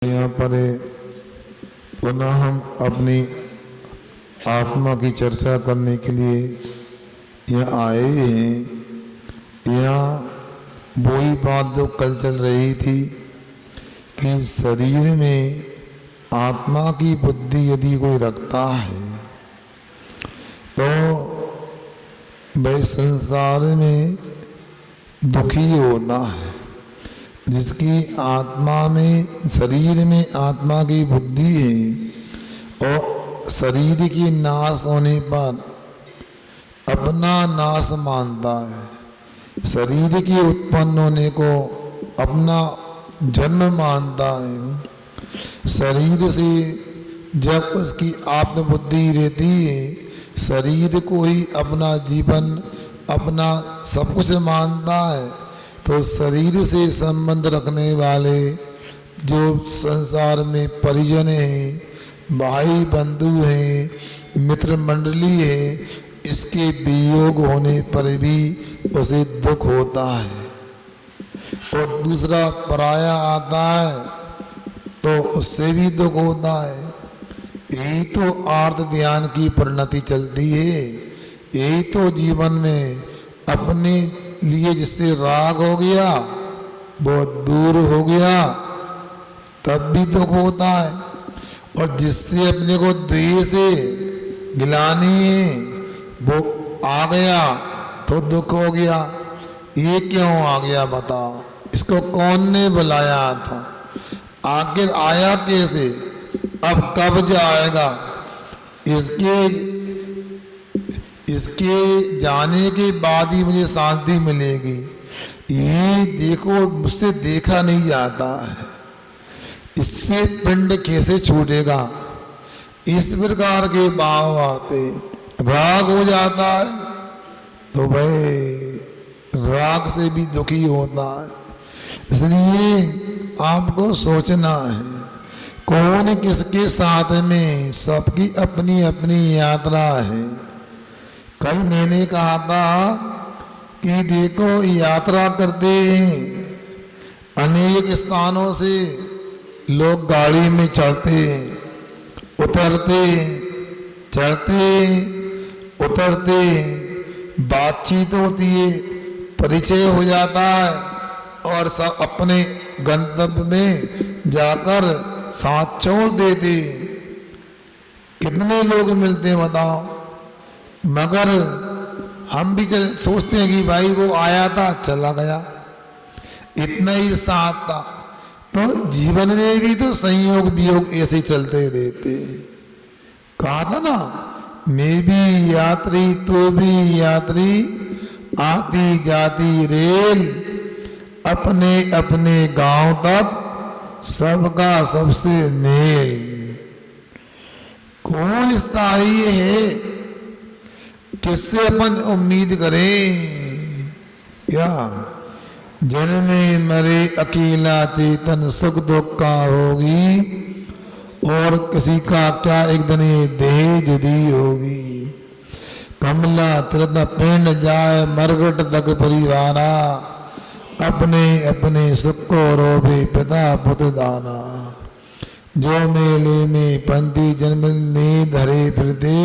यहाँ पर पुनः हम अपनी आत्मा की चर्चा करने के लिए यहाँ आए हैं। यहाँ वही बात जो कल चल रही थी कि शरीर में आत्मा की बुद्धि यदि कोई रखता है तो वह संसार में दुखी होता है। जिसकी आत्मा में शरीर में आत्मा की बुद्धि है और शरीर की नाश होने पर अपना नाश मानता है, शरीर के उत्पन्न होने को अपना जन्म मानता है। शरीर से जब उसकी आत्मबुद्धि रहती है, शरीर को ही अपना जीवन अपना सब कुछ मानता है, तो शरीर से संबंध रखने वाले जो संसार में परिजन हैं, भाई बंधु हैं, मित्र मंडली है, इसके वियोग होने पर भी उसे दुख होता है। और दूसरा पराया आता है तो उससे भी दुख होता है। यही तो आर्त ध्यान की परिणति चलती है। यही तो जीवन में अपने लिए जिससे राग हो गया वो दूर हो गया तब भी दुख होता है, और जिससे अपने को द्वेष है, गिलानी है, वो आ गया तो दुख हो गया। ये क्यों आ गया बताओ? इसको कौन ने बुलाया था? आखिर आया कैसे? अब कब जाएगा? इसके जाने के बाद ही मुझे शांति मिलेगी। ये देखो मुझसे देखा नहीं जाता है, इससे पिंड कैसे छूटेगा? इस प्रकार के भाव आते, राग हो जाता है तो भाई राग से भी दुखी होता है। इसलिए आपको सोचना है कौन किसके साथ में, सबकी अपनी अपनी यात्रा है। कल मैंने कहा था कि देखो यात्रा करते हैं, अनेक स्थानों से लोग गाड़ी में चढ़ते उतरते, चढ़ते उतरते, बातचीत होती है, परिचय हो जाता है और सब अपने गंतव्य में जाकर साथ छोड़ देते। कितने लोग मिलते हैं बताओ? मगर हम भी सोचते हैं कि भाई वो आया था चला गया, इतना ही साथ था। तो जीवन में भी तो संयोग वियोग ऐसे चलते रहते। कहा था ना, मैं भी यात्री तो भी यात्री, आती जाती रेल, अपने अपने गांव तक सबका सबसे मेल। कौन स्थायी है? किससे अपन उम्मीद करें? क्या जन्मे मरे अकेला चेतन, सुख दुख का होगी, और किसी का क्या एक दिन ये देह जुदी होगी। कमला तृण पिंड जाए मरगट तक परिवारा, अपने अपने सुख को रोबे पिता पुत्र दाना। जो मेले में पंथी जन्म ने धरे फिरते,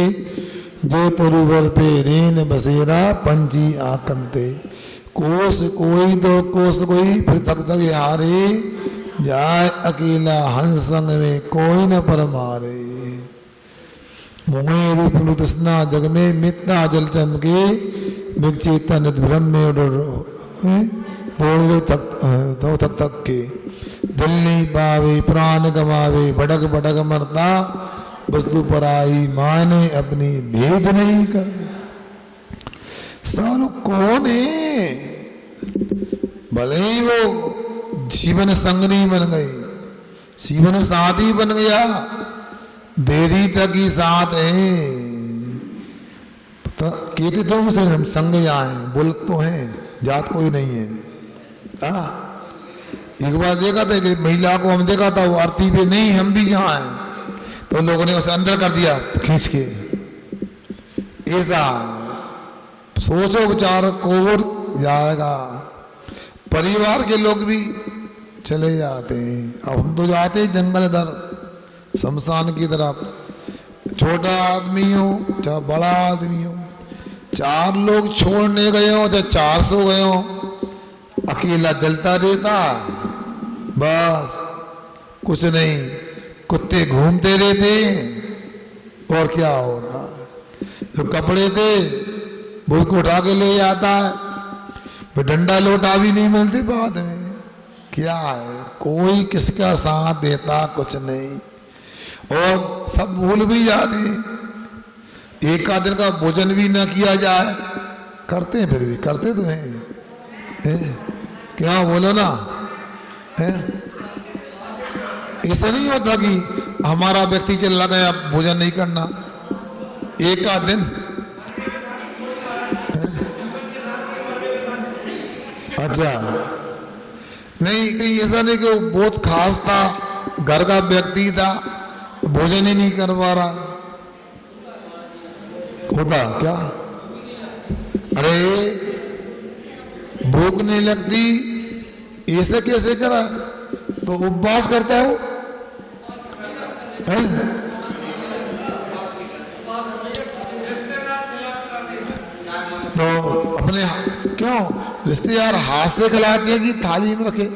जो तरुवर पे रेन बसेरा पंछी आकरते। कोस कोई दो कोस कोई, फिर तक तक हारे, जाए अकेला हंस संग में कोई न परमारे। मोहे रूप मृतस्ना जग में मितना जल चमके, विचेतन ब्रह्म दौड़ तक तक के। दिल नहीं पावे प्राण गवावे, भटक भटक मरता, वस्तु पराई माने अपनी भेद नहीं कर। सालों कौन है? भले ही वो जीवन संगनी बन गई, जीवन साथी बन गया, देरी तक ही साथ है। कहते तो मुझे हम संग आए, बोल तो हैं, जात कोई नहीं है। एक बार देखा था कि महिला को हम देखा था, वो आरती पे नहीं, हम भी यहाँ आए, तो लोगों ने उसे अंदर कर दिया खींच के। ऐसा सोचो विचार को जाएगा। परिवार के लोग भी चले जाते हैं। अब हम तो जाते हैं जंगल दर शमशान की तरफ, छोटा आदमी हो चाहे बड़ा आदमी हो, 4 लोग छोड़ने गए हो चाहे 400 गए हो, अकेला जलता रहता, बस कुछ नहीं, कुत्ते घूमते रहते और क्या होता। जो कपड़े थे वो को उठा के ले जाता है, वो डंडा लोटा भी नहीं मिलती बाद में। क्या है, कोई किसका साथ देता कुछ नहीं, और सब भूल भी जाते। एक आध दिन का भोजन भी ना किया जाए, करते हैं, फिर भी करते तो हैं। क्या बोलो ना, ऐसा नहीं होता कि हमारा व्यक्ति चला गया भोजन नहीं करना, एक आध दिन। अच्छा, नहीं कहीं ऐसा नहीं कि वो बहुत खास था, घर का व्यक्ति था, भोजन ही नहीं कर पा रहा, होता क्या? अरे भूख नहीं लगती, ऐसे कैसे करा? तो उपवास करता हो, तो अपने क्यों रिश्तेदार हाथ से खिलाते हैं कि थाली में रखे?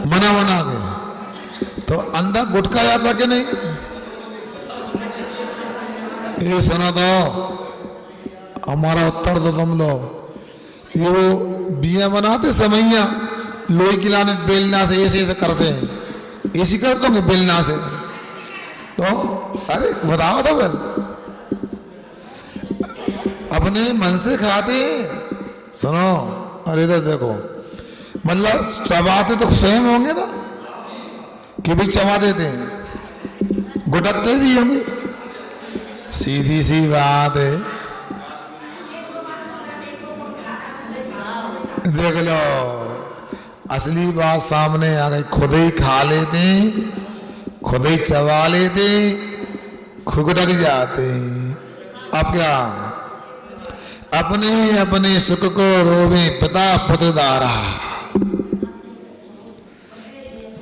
मना के तो अंदर गुटका जाता कि नहीं? ये सुना दो, हमारा उत्तर तो तुम लो। ये वो बिया बनाते समैया लोही खिलाने बेलना से ऐसे करते हैं, ऐसी करते होंगे बेलना से, तो अरे बताओ तो फिर, अपने मन से खाते। सुनो, अरे इधर देखो, मतलब चबाते तो स्वयं होंगे ना, कि भी चबा देते हैं, गुटकते भी होंगे, सीधी सी बात है। देख लो, असली बात सामने आ गई, खुद ही खा लेते, खुद ही चबा लेते, खुगटक जाते। अब क्या, अपने अपने सुख को रोवे पिता पुत्र दारा।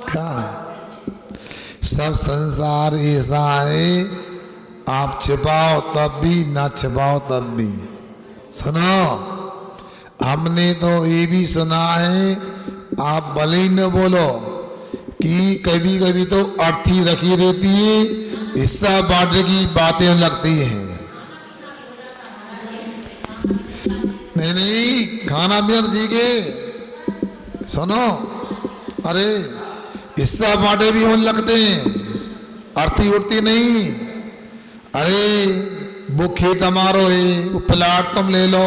क्या सब संसार ऐसा है, आप छिपाओ तब भी, ना छिपाओ तब भी। सुनो, हमने तो ये भी सुना है, आप भले ही न बोलो, कि कभी कभी तो अर्थी रखी रहती है, हिस्सा बांटने की बातें लगती हैं। नहीं, खाना पीना तो ठीक है, सुनो, अरे हिस्सा बांटे भी होने लगते हैं, अर्थी उठती नहीं। अरे वो खेत हमारो है, वो प्लाट तुम ले लो,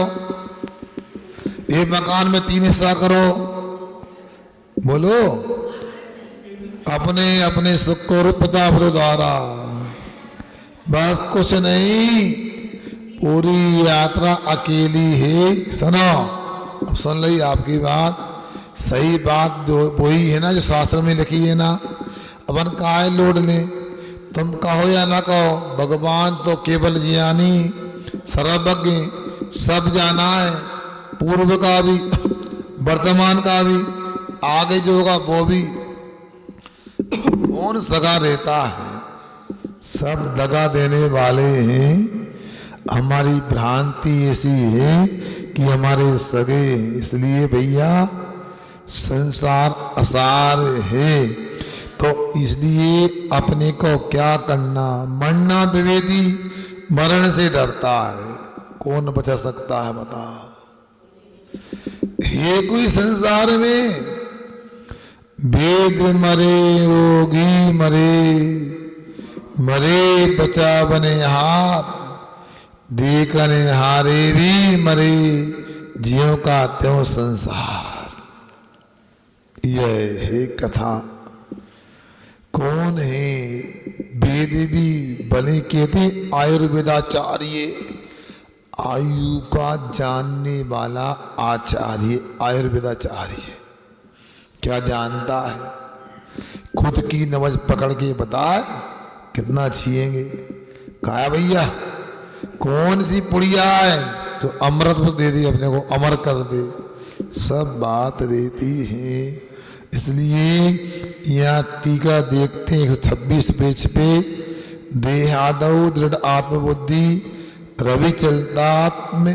ये मकान में 3 हिस्सा करो, बोलो अपने अपने सुख को रूपता द्वारा, बस कुछ नहीं, पूरी यात्रा अकेली है। सुनो, अब सुन ली आपकी बात, सही बात जो वही है ना जो शास्त्र में लिखी है ना, अपन काहे लोड ले, तुम कहो या ना कहो, भगवान तो केवल ज्ञानी सर्वज्ञ, सब जाना है, पूर्व का भी वर्तमान का भी, आगे जो होगा वो भी, कौन सगा रहता है, सब दगा देने वाले हैं। हमारी भ्रांति ऐसी है कि हमारे सगे, इसलिए भैया संसार असार है, तो इसलिए अपने को क्या करना, मरना विवेदी, मरण से डरता है, कौन बचा सकता है बताओ? ये कोई संसार में वेद मरे, रोगी मरे, मरे बचा बने हाथ, देखने हारे भी मरे, ज्यों का त्यों संसार। यह है कथा। कौन है? वेद भी बने कहते आयुर्वेदाचार्य, आयु का जानने वाला आचार्य, आयुर्वेदाचार्य। क्या जानता है? खुद की नब्ज पकड़ के बताए कितना छिएंगे। कहा भैया कौन सी पुड़िया है जो अमृत दे दे, अपने को अमर कर दे, सब बात रहती है। इसलिए यहाँ टीका देखते हैं 126 पेज पे, देहादौ दृढ़ आत्मबुद्धि रवि चलतात्म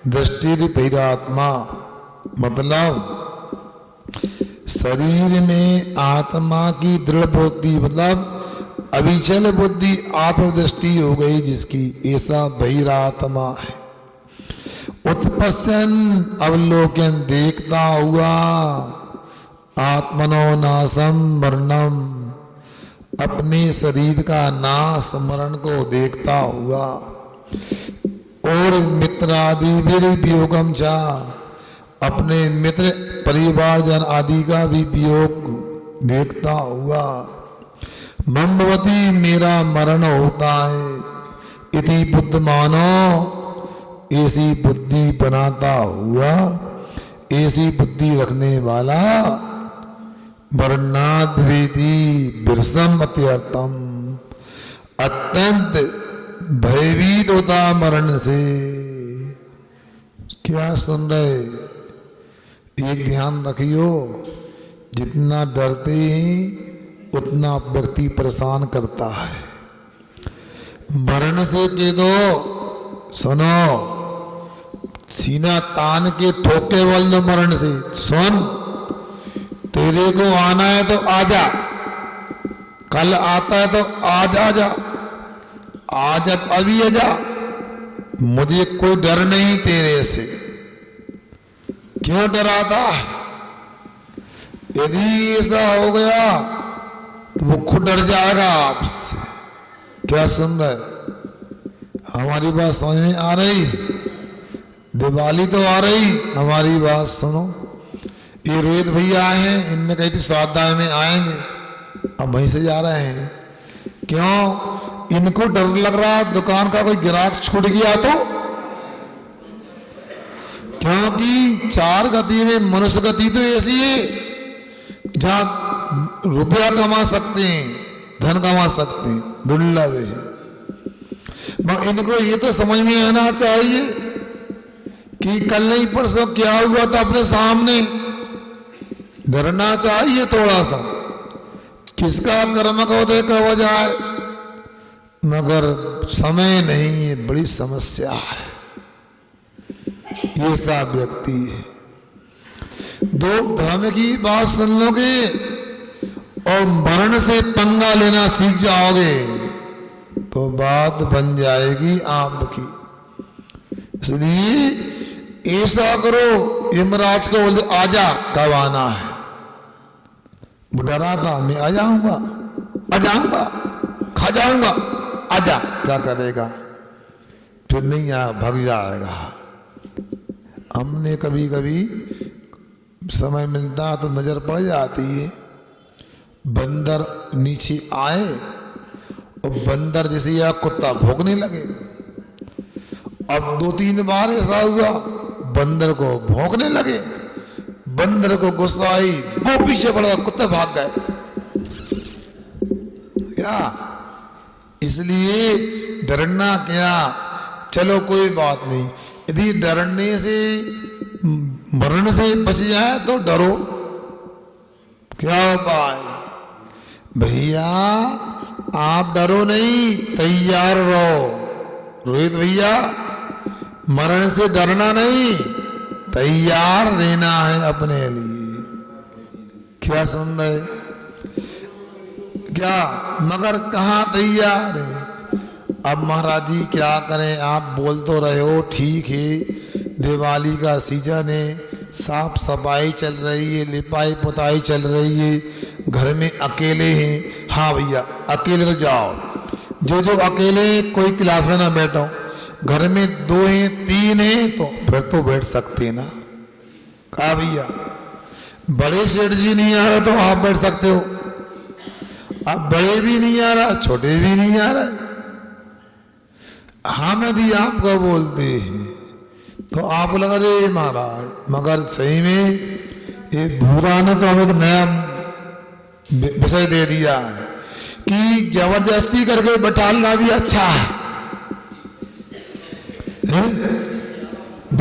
दृष्टि पैरात्मा। मतलब शरीर में आत्मा की दृढ़ बुद्धि, मतलब अविचल बुद्धि आत्मदृष्टि हो गई जिसकी, ऐसा बहिरात्मा है। उत्पश्यन अवलोकन देखता हुआ, आत्मनो नाशम मरणम, अपने शरीर का नाश मरण को देखता हुआ, और मित्रादि वियोगम चा, अपने मित्र परिवार जन आदि का भी वियोग देखता हुआ, ममवती मेरा मरण होता है, इति बुद्धिमानो, ऐसी बुद्धि बनाता हुआ, ऐसी बुद्धि रखने वाला, मरणाद्वेदी विरसम अत्यर्थम, अत्यंत भयभीत होता मरण से। क्या सुन रहे? एक ध्यान रखियो, जितना डरते हैं उतना व्यक्ति परेशान करता है। मरण से कह दो, सुनो, सीना तान के ठोके बोल दो मरण से, सुन तेरे को आना है तो आजा, कल आता है तो आज आजा, आज अभी आजा, मुझे कोई डर नहीं तेरे से। क्यों डराता? यदि ऐसा हो गया तो वो खुद डर जाएगा आपसे। क्या सुन रहे? हमारी बात समझ में आ रही? दिवाली तो आ रही, हमारी बात सुनो। ये रोहित भैया आए हैं, इनने कही थी स्वाध्याय में आएंगे, अब वहीं से जा रहे हैं। क्यों? इनको डर लग रहा दुकान का कोई ग्राहक छूट गया तो, क्योंकि चार गति में मनुष्य गति तो ऐसी है जहां रुपया कमा सकते हैं, धन कमा सकते हैं, दुर्लभ है। मगर इनको ये तो समझ में आना चाहिए कि कल नहीं परसों क्या हुआ था अपने सामने। डरना चाहिए थोड़ा सा, किसका कर्म को देखा हो जाए, मगर समय नहीं है, बड़ी समस्या है। ये सा व्यक्ति है। दो धर्म की बात सुन लोगे और मरण से पंगा लेना सीख जाओगे तो बात बन जाएगी आपकी। इसलिए ऐसा करो, यमराज को बोल आजा, कब आना है? वो डरा था, मैं आ जाऊंगा, खा जाऊंगा, आजा। क्या करेगा? फिर नहीं आ, भाग जाएगा। हमने कभी कभी समय मिलता तो नजर पड़ जाती है, बंदर नीचे आए और बंदर जैसे या कुत्ता भौंकने लगे। अब 2-3 बार ऐसा हुआ, बंदर को भौंकने लगे, बंदर को गुस्सा आई, वो पीछे पड़ा, कुत्ते भाग गए। क्या? इसलिए डरना क्या? चलो कोई बात नहीं, यदि डरने से मरण से बच जाए तो डरो। क्या उपाय? भैया आप डरो नहीं, तैयार रहो। रोहित भैया, मरण से डरना नहीं, तैयार रहना है अपने लिए। क्या सुन रहे? क्या? मगर कहाँ तैयार है? अब महाराज जी क्या करें? आप बोल तो रहे हो, ठीक है, दिवाली का सीजन है, साफ सफाई चल रही है, लिपाई पुताई चल रही है, घर में अकेले हैं। हाँ भैया, अकेले तो जाओ, जो अकेले कोई क्लास में ना बैठो, घर में 2 हैं 3 हैं तो फिर तो बैठ सकते ना। कहा भैया, बड़े सेठ जी नहीं आ रहा तो आप बैठ सकते हो, अब बड़े भी नहीं आ रहा, छोटे भी नहीं आ रहा। हाँ मैं दी आपको बोलते हैं तो आप लगा रे महाराज, मगर सही में ये भूरा ने तो हमें एक नया विषय दे दिया है कि जबरदस्ती करके बैठालना भी अच्छा है?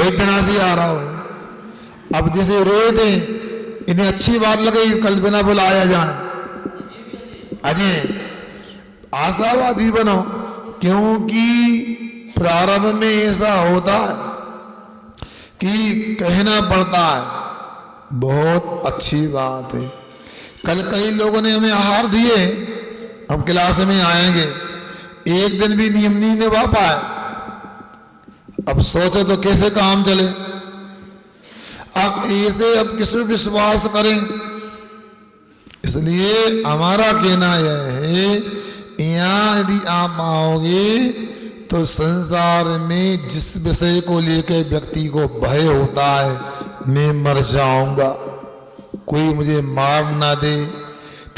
वैद्यनाथ आ रहा हो। अब जैसे रोए थे, इन्हें अच्छी बात लगी कल बिना बुलाया जाए, अजय आशावादी बनो, क्योंकि प्रारंभ में ऐसा होता है कि कहना पड़ता है। बहुत अच्छी बात है। कल कई लोगों ने हमें आहार दिए, हम क्लास में आएंगे, एक दिन भी नियम नहीं निभा पाए। अब सोचो तो कैसे काम चले। अब ऐसे अब किस पर विश्वास करें। इसलिए हमारा कहना यह है, यहाँ यदि आप आओगे तो संसार में जिस विषय को लेकर व्यक्ति को भय होता है, मैं मर जाऊंगा, कोई मुझे मार ना दे,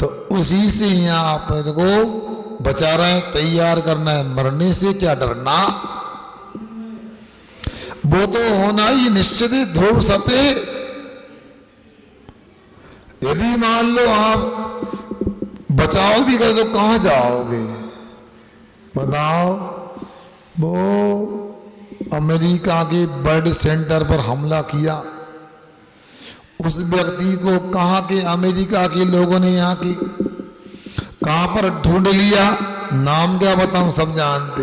तो उसी से यहाँ आप को बचा रहे हैं, तैयार करना है। मरने से क्या डरना, वो तो होना ही निश्चित ही ध्रुव सत्य। यदि मान लो आप बचाव भी कर तो कहां जाओगे बताओ। वो अमेरिका के बर्ड सेंटर पर हमला किया, उस व्यक्ति को कहां के अमेरिका के लोगों ने यहाँ की कहां पर ढूंढ लिया, नाम क्या बताऊं, सब जानते।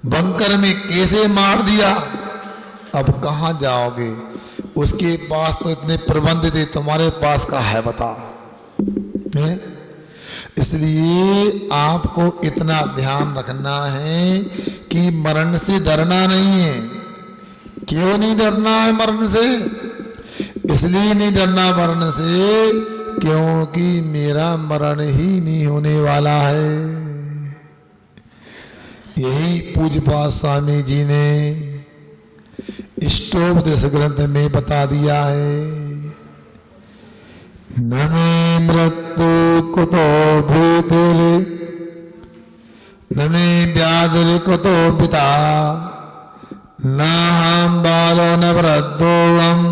बंकर में कैसे मार दिया, अब कहां जाओगे। उसके पास तो इतने प्रबंध थे, तुम्हारे पास का है बता है? इसलिए आपको इतना ध्यान रखना है कि मरण से डरना नहीं है। क्यों नहीं डरना है मरण से? इसलिए नहीं डरना मरण से क्योंकि मेरा मरण ही नहीं होने वाला है। यही पूज्यपाद स्वामी जी ने इष्टोपदेश ग्रंथ में बता दिया है। न मे मृत्यु कुतो भूतिर् न मे व्याधिर् कुतो पिता न हम बालो न वृद्धोऽहं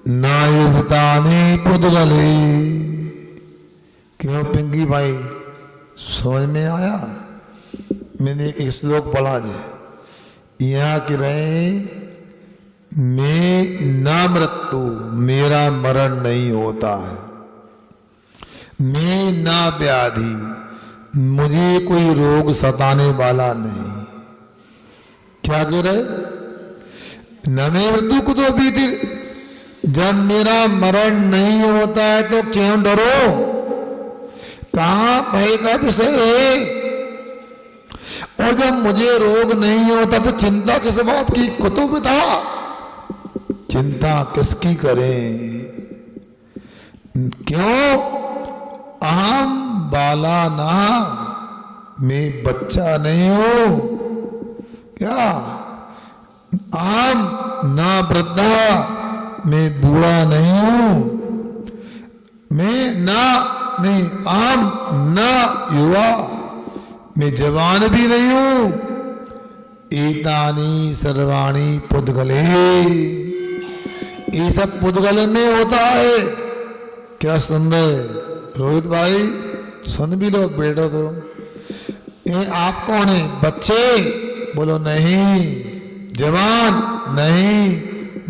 न युवतानि पुद्गले। क्यों पिंकी भाई, समझ में आया? मैंने एक श्लोक पढ़ा जी, यहाँ की रहे मैं ना मृत्यु, मेरा मरण नहीं होता है, मैं ना व्याधि, मुझे कोई रोग सताने वाला नहीं। क्या कह रहे? न मैं मृत्यु को तो बीती, जब मेरा मरण नहीं होता है तो क्यों डरो? कहां भय का विषय है? और जब मुझे रोग नहीं होता तो चिंता किस बात की? कुतुब था, चिंता किसकी करें? क्यों? अहम बाला ना, मैं बच्चा नहीं हूं। क्या? अहम ना वृद्धा, मैं बूढ़ा नहीं हूं। मैं ना नहीं, अहम ना युवा, मैं जवान भी नहीं हूं। एतानी सर्वाणी पुद्गले, ये सब पुद्गल में होता है। क्या सुन रहे रोहित भाई? सुन भी लो बेटो। तो ये आप कौन है? बच्चे? बोलो नहीं। जवान? नहीं।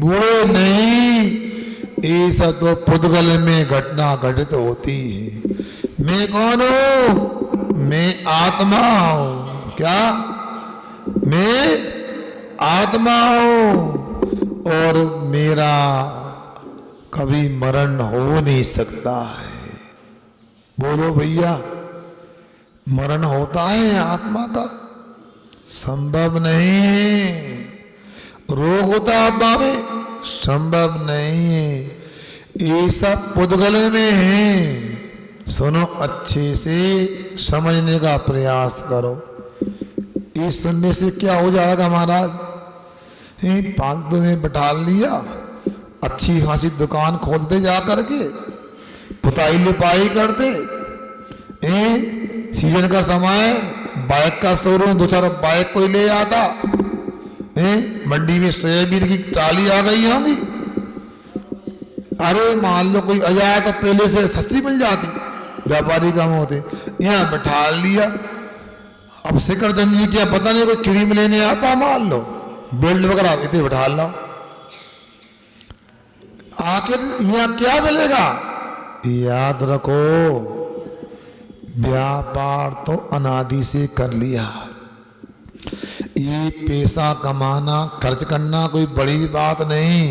बूढ़े? नहीं। ये सब तो पुद्गल में घटना घटित होती है। मैं कौन हूं? मैं आत्मा हूं। क्या? मैं आत्मा हूं और मेरा कभी मरण हो नहीं सकता है। बोलो भैया, मरण होता है आत्मा का? संभव नहीं। रोग होता आत्मा में? संभव नहीं है। ये सब पुद्गल में है। सुनो, अच्छे से समझने का प्रयास करो। ये सुनने से क्या हो जाएगा महाराज? फालतू में बैठा लिया, अच्छी खासी दुकान खोलते जा करके, पुताई लिपाई करते, सीजन का समय बाइक का शोरूम, दो चार बाइक कोई ले आता, मंडी में सोयाबीन की ट्राली आ गई होंगी। अरे मान लो कोई आ जाए तो पहले से सस्ती मिल जाती, व्यापारी कम होते। यहाँ बैठा लिया, अब शिखर चंद जी क्या पता नहीं कोई क्रीम लेने आता मान लो, बेल्ट वगैरह इतने बैठा लो। आखिर यहाँ क्या मिलेगा? याद रखो, व्यापार तो अनादि से कर लिया। ये पैसा कमाना, खर्च करना कोई बड़ी बात नहीं।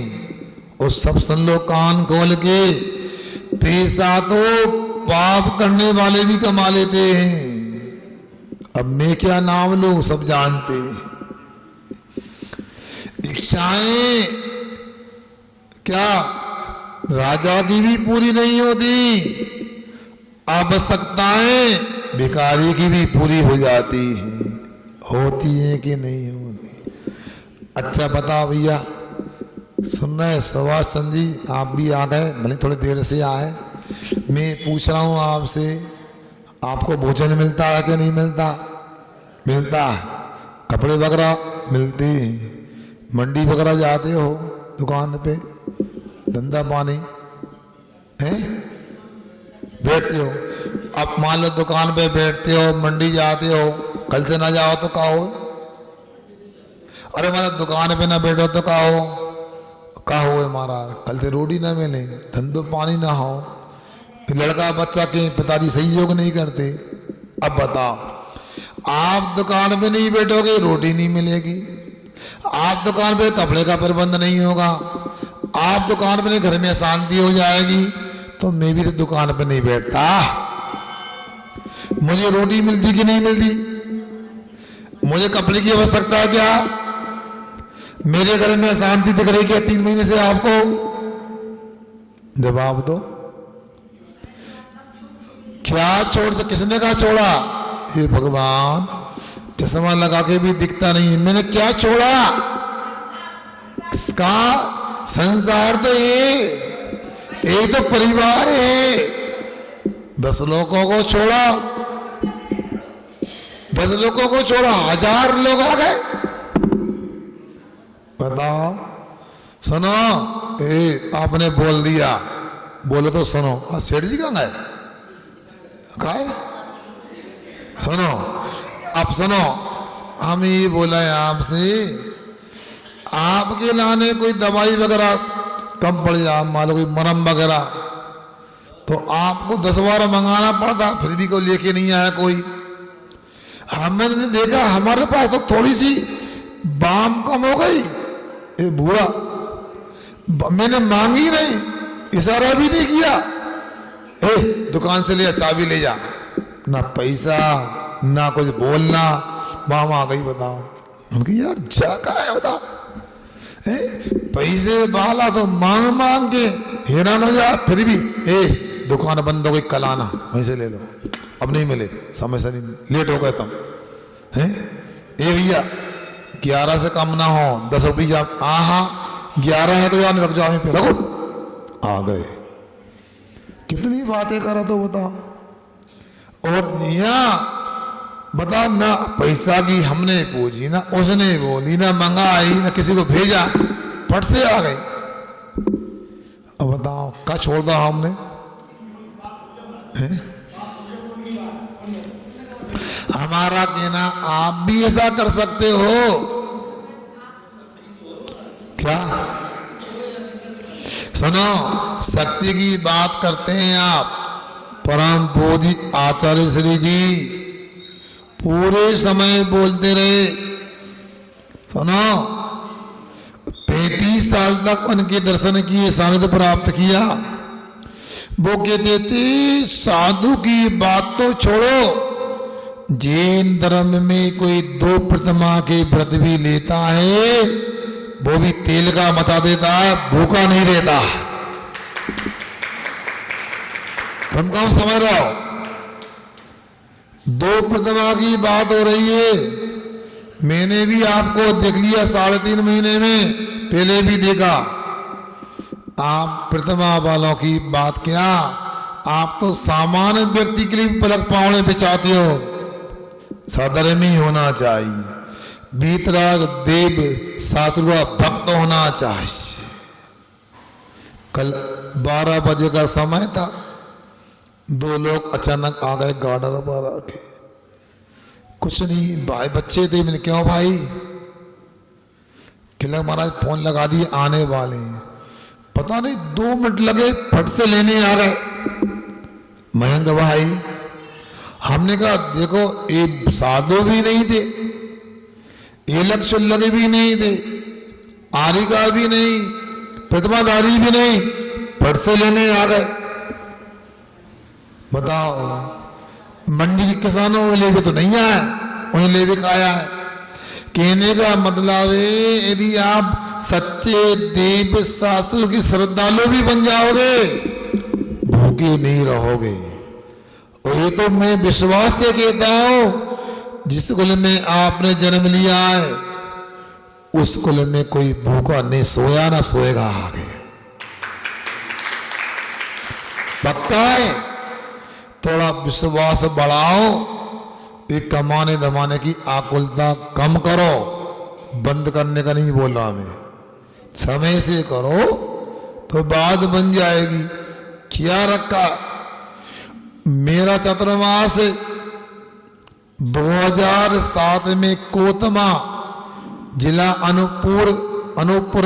और सब सुन लो कान खोल के, पैसा तो पाप करने वाले भी कमा लेते हैं। अब मैं क्या नाम लूं, सब जानते हैं। इच्छाएं क्या राजा की भी पूरी नहीं होती, आवश्यकताएं भिखारी की भी पूरी हो जाती हैं। होती है कि नहीं होती? अच्छा बताओ भैया, सुन रहे सुभाष चंद्र जी, आप भी आ गए, भले थोड़ी देर से आए। मैं पूछ रहा हूँ आपसे, आपको भोजन मिलता है कि नहीं मिलता? मिलता है। कपड़े वगैरह मिलते हैं। मंडी वगैरह जाते हो, दुकान पे धंधा पानी है, बैठते हो। अब मान लो दुकान पे बैठते हो, मंडी जाते हो, कल से ना जाओ तो कहो। अरे मतलब दुकान पे ना बैठो तो कहो है महाराज, कल से रोटी ना मिले, धंधो पानी ना हो, लड़का बच्चा के पिताजी सहयोग नहीं करते। अब बताओ, आप दुकान पे नहीं बैठोगे, रोटी नहीं मिलेगी। आप दुकान पे कपड़े का प्रबंध नहीं होगा। आप दुकान पे नहीं, घर में शांति हो जाएगी। तो मैं भी तो दुकान पे नहीं बैठता। मुझे रोटी मिलती कि नहीं मिलती? मुझे कपड़े की आवश्यकता है क्या? मेरे घर में शांति दिख रही क्या 3 महीने से आपको? जवाब दो। क्या छोड़ से, किसने कहा छोड़ा? ये भगवान, चश्मा लगा के भी दिखता नहीं, मैंने क्या छोड़ा? इसका संसार तो ये तो परिवार है। 10 लोगों को छोड़ा, 10 लोगों को छोड़ा, 1000 लोग आ गए। बताओ, सुनो, आपने बोल दिया, बोलो तो सुनो। सेठ जी कहाँ गए? खाए सुनो, अब सुनो, हम ये बोला है आपसे, आपके लाने कोई दवाई वगैरह कम पड़ जाए, मान लो कोई मरहम वगैरह, तो आपको 10 बार मंगाना पड़ता, फिर भी कोई लेके नहीं आया कोई। हमने देखा हमारे पास तो थोड़ी सी बाम कम हो गई, ये बूढ़ा, मैंने मांगी नहीं, इशारा भी नहीं किया, दुकान से ले चाबी ले जा, ना पैसा ना कुछ बोलना, मामा आ गई। बताओ, उनकी यार जाका है, बताओ पैसे वाला तो मांग मांग के हैरान हो जा, फिर भी दुकान बंद हो गई, कल आना वहीं से ले लो, अब नहीं मिले, समय से नहीं, लेट हो गए तुम हैं। भैया 11 से कम ना हो, 10 रुपये। हाँ 11 है तो जाने रख जाओ, पे रखो, आ गए। कितनी बातें करा तो बताओ। और यहाँ बता, ना पैसा की हमने पूछी, ना उसने बोली, ना मंगाई, ना किसी को भेजा, फट से आ गए। अब बताओ क्या छोड़ दो हमने? हमारा कहना, आप भी ऐसा कर सकते हो क्या? सुनो, शक्ति की बात करते हैं आप। परम पूज्य आचार्य श्री जी पूरे समय बोलते रहे। सुनो, 35 साल तक उनके दर्शन किए, सानिध्य प्राप्त किया। वो कहते थे, साधु की बात तो छोड़ो, जैन धर्म में कोई 2 प्रतिमा के व्रत भी लेता है, वो भी तेल का बता देता है, भूखा नहीं रहता। तुम कौन समझ रहे हो? 2 प्रतिमा की बात हो रही है। मैंने भी आपको देख लिया 3.5 महीने में, पहले भी देखा। आप प्रतिमा वालों की बात क्या, आप तो सामान्य व्यक्ति के लिए पलक पावने बिछाते हो। साधर्मी होना चाहिए, वीतराग देव शास्त्र का भक्त होना चाहिए। कल 12 बजे का समय था, 2 लोग अचानक आ गए गार्डन पर आके। कुछ नहीं, भाई बच्चे थे। मैंने क्यों भाई? कि लग महाराज फोन लगा दिए आने वाले हैं, पता नहीं 2 मिनट लगे फट से लेने आ गए। मयंक भाई हमने कहा देखो ये साधु भी नहीं थे, ये लक्ष्य लगे भी नहीं थे, आरिका भी नहीं, प्रतिमाधारी भी नहीं, फट से लेने आ गए। बताओ मंडी के किसानों को ले भी तो नहीं आया, उन्हें ले भी आया है। कहने का मतलब है यदि आप सच्चे देव शास्त्र की श्रद्धालु भी बन जाओगे भूखे नहीं रहोगे। और ये तो मैं विश्वास से कहता हूं, जिस कुल में आपने जन्म लिया है उस कुल में कोई भूखा नहीं सोया ना सोएगा आगे, पक्का है। थोड़ा विश्वास बढ़ाओ, ये कमाने दमाने की आकुलता कम करो, बंद करने का नहीं बोला मैं, समय से करो तो बात बन जाएगी। क्या रखा मेरा चतुर्मास 2007 में कोतमा जिला अनूपपुर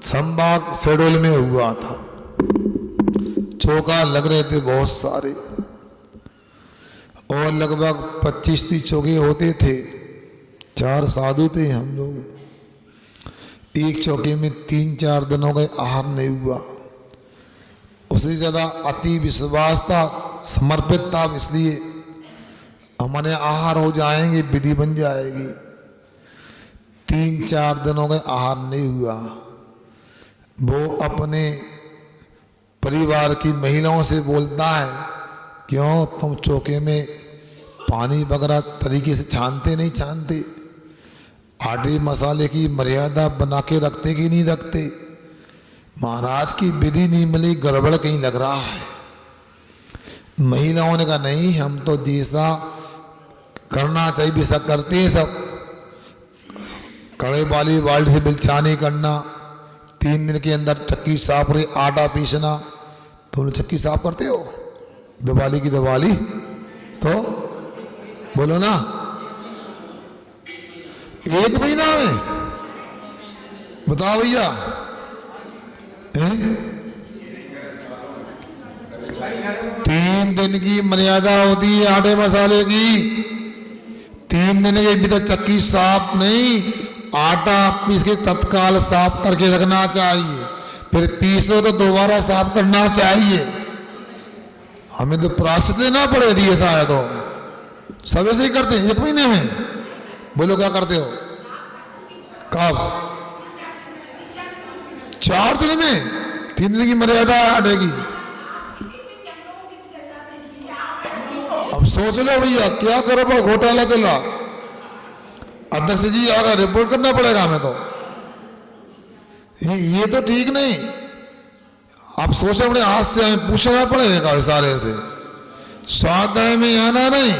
संभाग शेड्यूल में हुआ था। चौका लग रहे थे बहुत सारे और लगभग 25-30 चौके होते थे। 4 साधु थे हम लोग। एक चौके में 3-4 दिन हो गए आहार नहीं हुआ। उससे ज़्यादा अति विश्वास था, समर्पित था, इसलिए हमारे आहार हो जाएंगे, विधि बन जाएगी। 3-4 दिन हो गए आहार नहीं हुआ। वो अपने परिवार की महिलाओं से बोलता है, क्यों तुम चौके में पानी वगैरह तरीके से छानते नहीं छानते, आटे मसाले की मर्यादा बना के रखते कि नहीं रखते। महाराज की विधि नहीं मिली, गड़बड़ कहीं लग रहा है। महिलाओं ने कहा नहीं, हम तो जैसा करना चाहिए वैसा करते हैं सब। कड़े वाली बाल्टी से बिलछानी करना, 3 दिन के अंदर चक्की साफ रही, आटा पीसना। तुम लोग चक्की साफ करते हो दिवाली की दिवाली? तो बोलो ना, 1 महीना में बताओ भैया। 3 दिन की मर्यादा होती है आटे मसाले की। 3 दिन के भीतर चक्की साफ नहीं, आटा पीस के तत्काल साफ करके रखना चाहिए, फिर पीसो तो दोबारा साफ करना चाहिए। हमें तो प्रायश्चित देना पड़े यदि ऐसा है तो। सब ऐसे ही करते हैं 1 महीने में। बोलो क्या करते हो? कब? 4 दिन में? 3 दिन की मर्यादा हटेगी। अब सोच लो भैया क्या करो, पर घोटाला चल रहा। अध्यक्ष जी आकर रिपोर्ट करना पड़ेगा हमें तो। ये तो ठीक नहीं। आप सोचो अपने हाथ से हमें पूछना पड़ेगा इशारे से। स्वाध्याय में आना नहीं,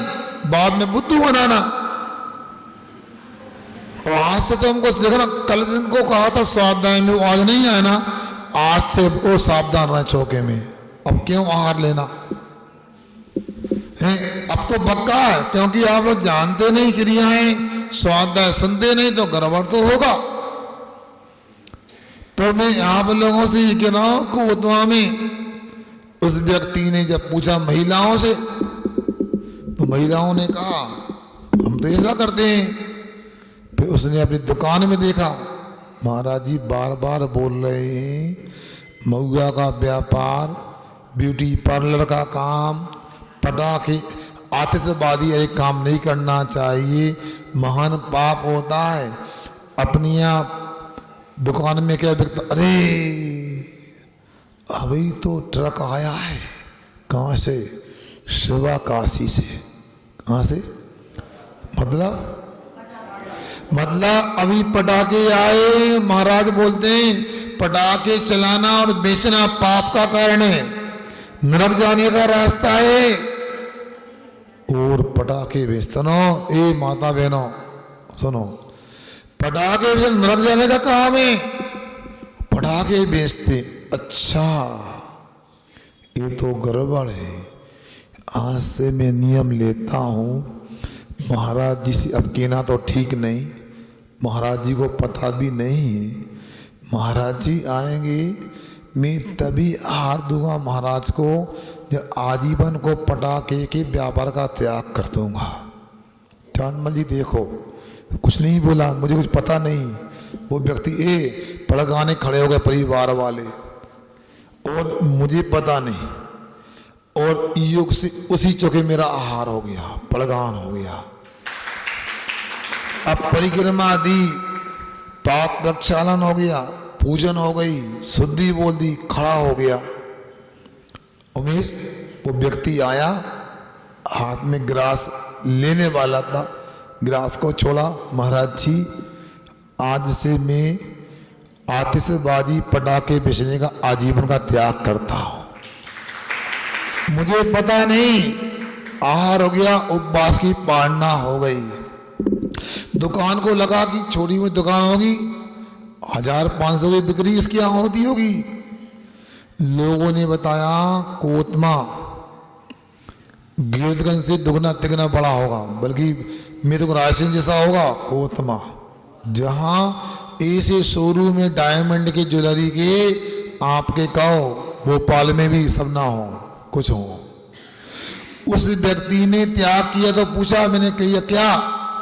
बाद में बुद्धू बनाना। और आज से तो हमको देखना, कल जिनको कहा था स्वाध्याय में, वो आज नहीं आना। आज से वो सावधान रहे चौके में। अब क्यों आहार लेना है? अब तो पक्का है, क्योंकि आप लोग जानते नहीं क्रियाएं, स्वाध्याय सुनते नहीं तो गड़बड़ तो होगा। तो मैं आप लोगों से ये कह रहा हूं कि कोतवा में उस व्यक्ति ने जब पूछा महिलाओं से, तो महिलाओं ने कहा हम तो ऐसा करते हैं। फिर उसने अपनी दुकान में देखा, महाराज जी बार बार बोल रहे हैं महुआ का व्यापार, ब्यूटी पार्लर का काम, पटाखे आतिशबाजी एक काम नहीं करना चाहिए, महान पाप होता है। अपनी आप दुकान में क्या बिकता? अरे अभी तो ट्रक आया है। कहाँ से? शिवा काशी से। कहाँ से? मतलब अभी पटाखे आए। महाराज बोलते हैं पटाखे चलाना और बेचना पाप का कारण है, नरक जाने का रास्ता है। और पटाखे बेचते नो, ए माता बहनों सुनो, पटाखे बेचना नरक जाने का काम है। पटाखे बेचते, अच्छा ये तो गड़बड़ है। आज से मैं नियम लेता हूँ, महाराज जी से अब कहना तो ठीक नहीं, महाराज जी को पता भी नहीं है। महाराज जी आएंगे, मैं तभी आहार दूंगा महाराज को जब आजीवन को पटाखे के व्यापार का त्याग कर दूंगा। चांदमल जी देखो, कुछ नहीं बोला, मुझे कुछ पता नहीं। वो व्यक्ति पड़गाने खड़े हो गए परिवार वाले, और मुझे पता नहीं, और योग से उसी चौके मेरा आहार हो गया, पड़गान हो गया। अब परिक्रमा दी, पाप प्रक्षालन हो गया, पूजन हो गई, शुद्धि बोल दी, खड़ा हो गया। उमेश वो व्यक्ति आया, हाथ में ग्रास लेने वाला था, ग्रास को छोड़ा। महाराज जी आज से मैं आतिशबाजी पटाखे बेचने का आजीवन का त्याग करता हूं। मुझे पता नहीं, आहार हो गया, उपवास की पालना हो गई। दुकान को लगा कि छोटी हुई दुकान होगी, 1500 की बिक्री इसकी यहाँ होती होगी। लोगों ने बताया कोतमा गिरदगंज से दुगना तिगना बड़ा होगा, बल्कि मैं तो रायसेन जैसा होगा कोतमा, जहाँ ऐसे शोरूम में डायमंड के ज्वेलरी के आपके कहो भोपाल में भी सब ना हो, कुछ हो। उस व्यक्ति ने त्याग किया तो पूछा, मैंने कहा क्या?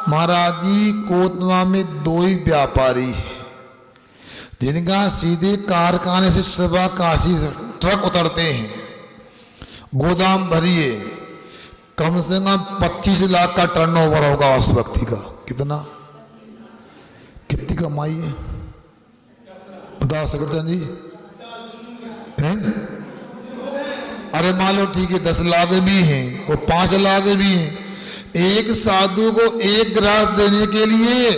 महाराज जी कोतमा में 2 ही व्यापारी हैं जिनका सीधे कारखाने से सवा काशी ट्रक उतरते हैं, गोदाम भरिए, कम से कम 25 लाख का टर्नओवर होगा उस व्यक्ति का। कितना, कितनी कमाई है बताओ सेक्रेटरी जी हैं? अरे मान लो ठीक है 10 लाख भी हैं और 5 लाख भी हैं। एक साधु को 1 ग्रास देने के लिए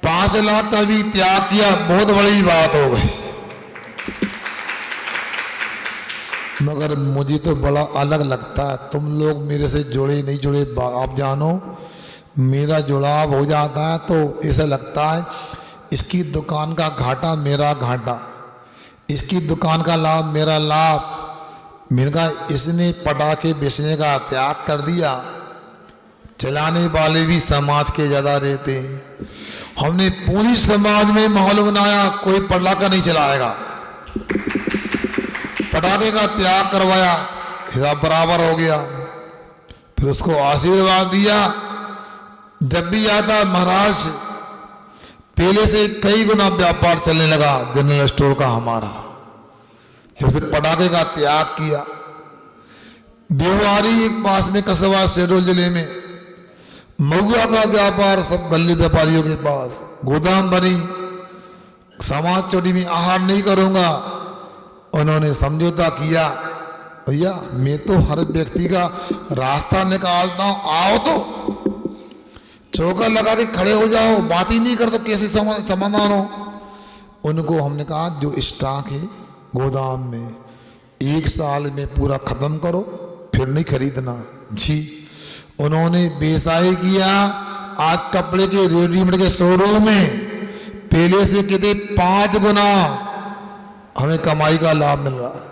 5 लाख का भी त्याग किया, बहुत बड़ी बात हो गई। मगर मुझे तो बड़ा अलग लगता है, तुम लोग मेरे से जुड़े नहीं जुड़े आप जानो, मेरा जुड़ाव हो जाता है तो ऐसा लगता है इसकी दुकान का घाटा मेरा घाटा, इसकी दुकान का लाभ मेरा लाभ। मैंने कहा इसने पटाखे बेचने का त्याग कर दिया, चलाने वाले भी समाज के ज़्यादा रहते हैं। हमने पूरी समाज में माहौल बनाया, कोई पटाखा नहीं चलाएगा, पटाखे का त्याग करवाया, हिसाब बराबर हो गया। फिर उसको आशीर्वाद दिया। जब भी आता महाराज पहले से कई गुना व्यापार चलने लगा जनरल स्टोर का हमारा, जब से पटाखे का त्याग किया। बेवारी एक पास में कस्बा शहडोल जिले में, महुआ का व्यापार सब गली व्यापारियों के पास, गोदाम बनी, समाज चोटी में आहार नहीं करूंगा। उन्होंने समझौता किया, भैया मैं तो हर व्यक्ति का रास्ता निकालता हूं, आओ तो चौका लगा के खड़े हो जाओ, बात ही नहीं कर तो कैसे समाधान हो। उनको हमने कहा जो स्टॉक है गोदाम में 1 साल में पूरा खत्म करो, फिर नहीं खरीदना जी। उन्होंने बेसाई किया। आज कपड़े के रेडीमेड के शोरूम में पहले से कितने 5 गुना हमें कमाई का लाभ मिल रहा है।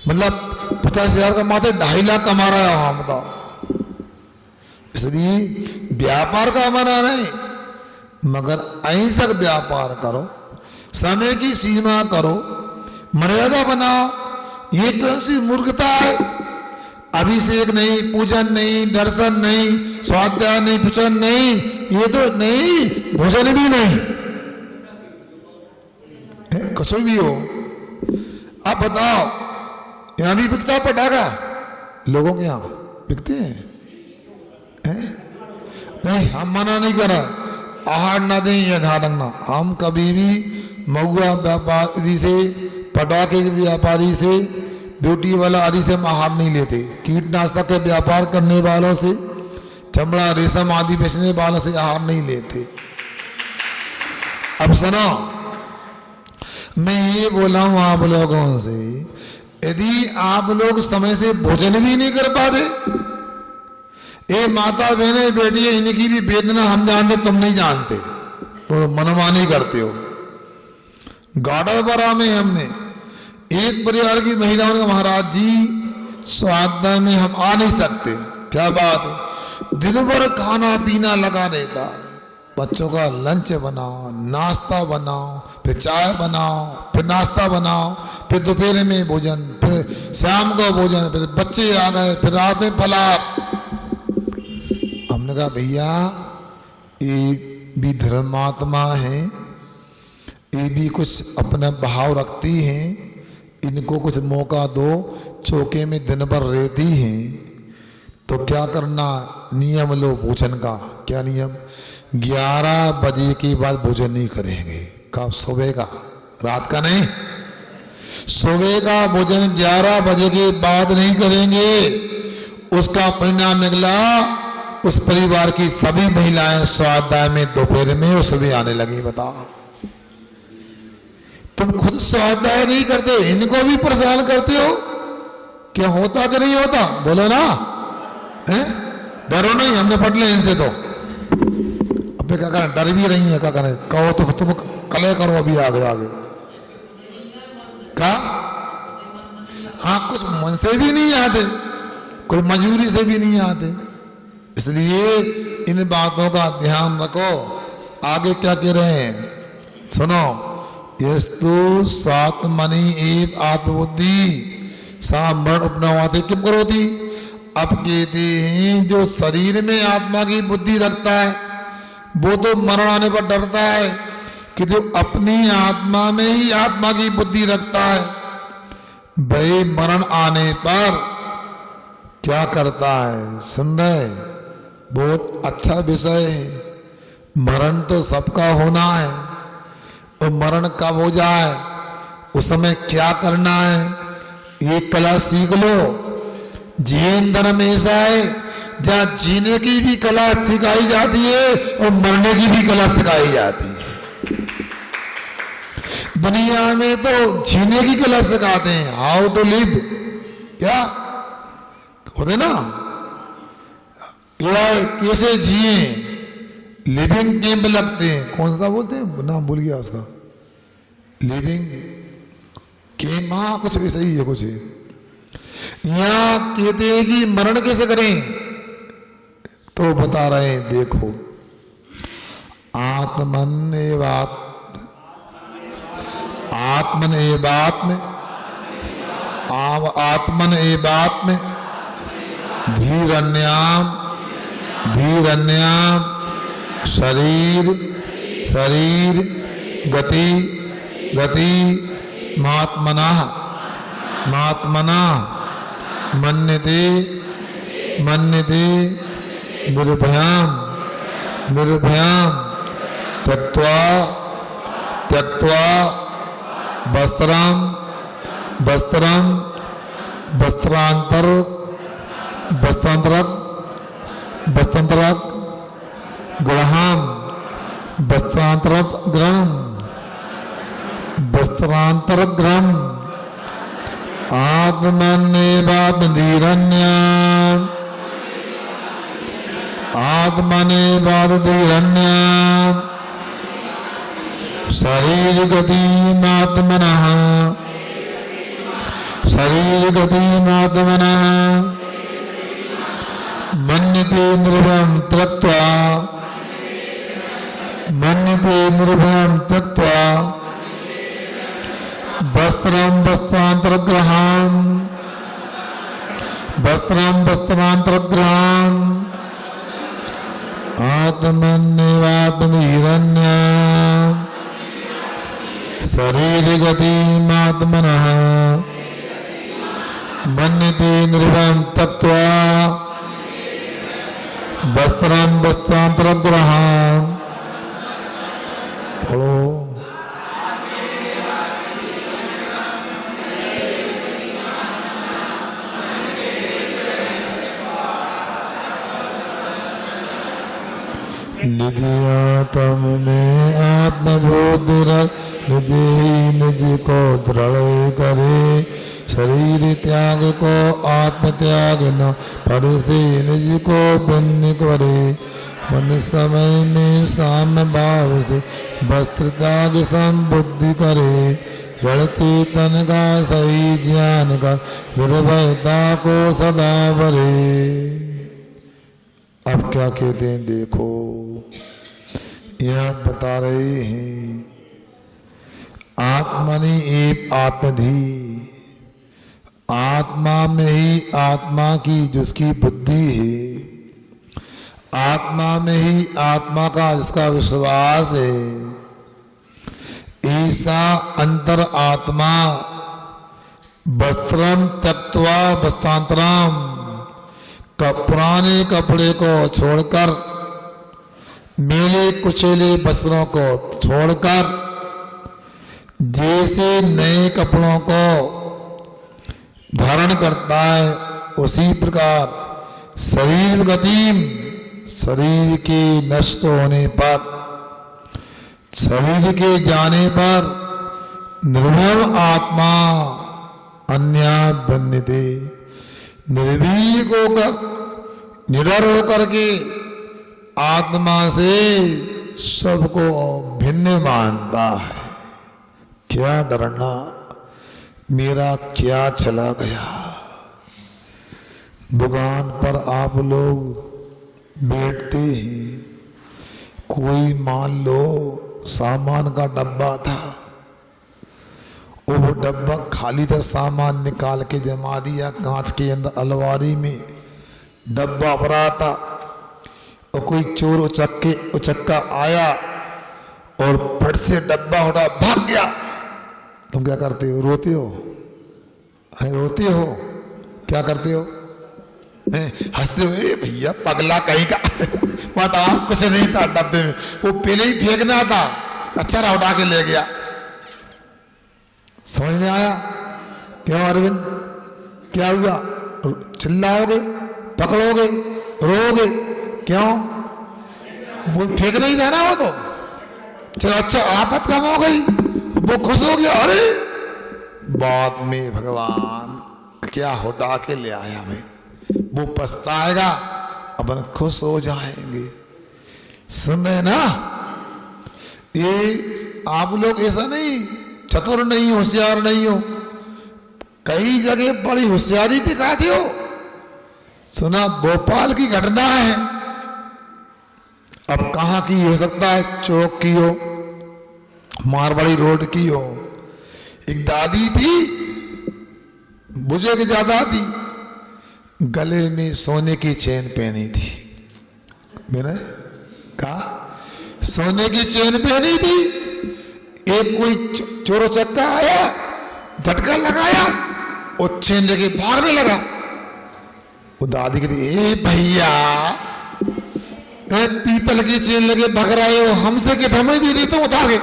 मतलब 50,000 कमाते 2.5 लाख कमा रहा है वहां, बताओ। इसलिए व्यापार का मना नहीं, मगर अहिंसक व्यापार करो, समय की सीमा करो, मर्यादा बनाओ। ये कौन सी मूर्खता है? अभिषेक नहीं, पूजन नहीं, दर्शन नहीं, स्वाध्याय नहीं, पूजन नहीं, ये तो नहीं, भोजन भी नहीं, कुछ भी हो। आप बताओ यहां भी बिकता है पटाखा? लोगों के यहां बिकते हैं? नहीं, हम मना नहीं कर रहे, आहार ना दें या ध्यान रखना। हम कभी भी महुआ व्यापारी से, पटाखे के व्यापारी से, ब्यूटी वाला आदि से हम आहार नहीं लेते। कीटनाशक के व्यापार करने वालों से, चमड़ा रेशम आदि बेचने वालों से आहार नहीं लेते। अब सुनो, मैं ये बोला हूं आप लोगों से, यदि आप लोग समय से भोजन भी नहीं कर पाते, ये माता बहने बेटी इनकी भी वेदना हम जानते, तुम नहीं जानते, तो मनमानी करते हो। गाड़ापारा में हमने एक परिवार की महिलाओं ने, महाराज जी स्वाध्याय में हम आ नहीं सकते। क्या बात है? दिन भर खाना पीना लगा रहता है, बच्चों का लंच बनाओ, नाश्ता बनाओ, फिर चाय बनाओ, फिर नाश्ता बनाओ, फिर दोपहर में भोजन, फिर शाम को भोजन, फिर बच्चे आ गए, फिर रात में फलाहार। हमने कहा भैया ये भी धर्मात्मा है, ये भी कुछ अपना भाव रखती हैं, इनको कुछ मौका दो, चौके में दिन भर रहती हैं, तो क्या करना, नियम लो भोजन का। क्या नियम? 11 बजे के बाद भोजन नहीं करेंगे। कब? सुबह का, रात का नहीं। सुबह का भोजन 11 बजे के बाद नहीं करेंगे। उसका परिणाम निकला, उस परिवार की सभी महिलाएं स्वाध्याय में दोपहर में और सुबह आने लगी। बताओ, तुम खुद स्वाध्याय नहीं करते हो, इनको भी परेशान करते हो। क्या होता कि नहीं होता? बोलो ना, हैं? डरो नहीं, हमने पढ़ लिया इनसे। तो अब क्या करें, डर भी रही है, क्या करें? कहो तो तुम कले करो, अभी आगे आगे क्या? हाँ, कुछ मन से भी नहीं आते, कोई मजबूरी से भी नहीं आते। इसलिए इन बातों का ध्यान रखो। आगे क्या कह रहे हैं सुनो। यस्तु सात्मनि एव आत्मबुद्धि सा मरण उपनवाते किम करोति। अब कहते हैं जो शरीर में आत्मा की बुद्धि रखता है वो तो मरण आने पर डरता है, कि जो अपनी आत्मा में ही आत्मा की बुद्धि रखता है वही मरण आने पर क्या करता है। सुन रहे? बहुत अच्छा विषय है। मरण तो सबका होना है, और मरण कब हो जाए उस समय क्या करना है ये कला सीख लो। जैन धर्म ऐसा है जहाँ जीने की भी कला सिखाई जाती है और मरने की भी कला सिखाई जाती है। दुनिया में तो जीने की कला सिखाते हैं, हाउ टू लिव, क्या होते ना, कैसे जिए, लिविंग कैंप लगते हैं। कौन सा बोलते हैं, नाम भूल गया उसका, लिविंग कैंप, हाँ कुछ भी सही है कुछ है। यहाँ कहते हैं कि मरण कैसे करें, तो बता रहे हैं देखो। आत्मन एवात्म आत्मन एवात्म धीरन्याम धीरन्याम शरीर शरीर गति गति महात्मना महात्मना मन्यते मन्यते निर्भयाम निर्भयाम त्यक्त्वा त्यक्त्वा वस्त्रम वस्त्रम वस्त्रांतर वस्त्रांतरक वस्त्रांतरक ग्रहम वस्त्रांतरक ग्रहम वस्त्रांतरक ग्रहम आत्मनेवाधीरन्याम आत्मनेवाधीरन्याम शरीर गतिमात्मनः शरीर गतिमात्मनः मन्यते निर्भयं त्यक्त्वा मन्यते निर्भयं त्यक्त्वा वस्त्रं वस्त्रांतरग्रहं वस्त्रं वस्त्रांतरग्रहं आत्मन्नेवात्मधीरन्याम शरीरगतिमात्मनः मन्यते निर्भयं त्यक्त्वा वस्त्रं वस्त्रांतरग्रहं। पढ़ो। निज आत्म में आत्मबोध रख निज ही निज को दृढ़ करे। शरीर त्याग को आत्म त्याग न पर से निज को भिन्न करे। मन समय में साम भाव से वस्त्र त्याग संबुद्धि करे। जड़ चेतन का सही ज्ञान का निर्भयता को सदा भरे। अब क्या कहते हैं देखो। यह बता रहे हैं आत्मनि एव आत्मधि, आत्मा में ही आत्मा की जिसकी बुद्धि है, आत्मा में ही आत्मा का जिसका विश्वास है, ऐसा अंतर आत्मा वस्त्रम त्यक्त्वा वस्त्रांतरम, पुराने कपड़े को छोड़कर, मेले कुचेले वस्त्रों को छोड़कर जैसे नए कपड़ों को धारण करता है, उसी प्रकार शरीर गतिम, शरीर के नष्ट होने पर, शरीर के जाने पर निर्भव आत्मा अन्या बन्यते, निर्भीक होकर निडर होकर के आत्मा से सबको भिन्न मानता है। क्या डरना, मेरा क्या चला गया। दुकान पर आप लोग बैठते हैं, कोई मान लो सामान का डब्बा था, वो डब्बा खाली था, सामान निकाल के जमा दिया कांच के अंदर अलमारी में, डब्बा भरा था, और कोई चोर उचक्का आया और फट से डब्बा उठा भाग गया। तुम क्या करते हो? रोते हो? रोते हो? क्या करते हो? हंसते हो? भैया पगला कहीं का बताओ, कुछ नहीं था डब्बे में, वो पहले ही फेंकना था, अच्छा रहा उठा के ले गया। समझ में आया? क्यों अरविंद, क्या हुआ? चिल्लाओगे, पकड़ोगे, रोओगे? क्यों? वो फेंकना ही था ना वो तो। चलो अच्छा, आफत कम हो गई, वो खुश हो गया, अरे बाद में भगवान क्या उठा के ले आया हमें, वो पछताएगा, अपन खुश हो जाएंगे। सुन रहे ना? ये आप लोग ऐसा नहीं चतुर नहीं, होशियार नहीं हो, कई जगह बड़ी होशियारी दिखाते हो। सुना भोपाल की घटना है, अब कहाँ की हो सकता है, चौक की हो, मारवाड़ी रोड की हो। एक दादी थी, बुजुर्ग ज्यादा थी, गले में सोने की चेन पहनी थी। मैंने कहा सोने की चेन पहनी थी, एक कोई चोर चक्का आया, झटका लगाया, और चेन लेके भागने लगा। वो दादी कहती, ए भैया, पीतल की चेन लेके भाग रहे हो, हमसे के हमें दे देते उतार के।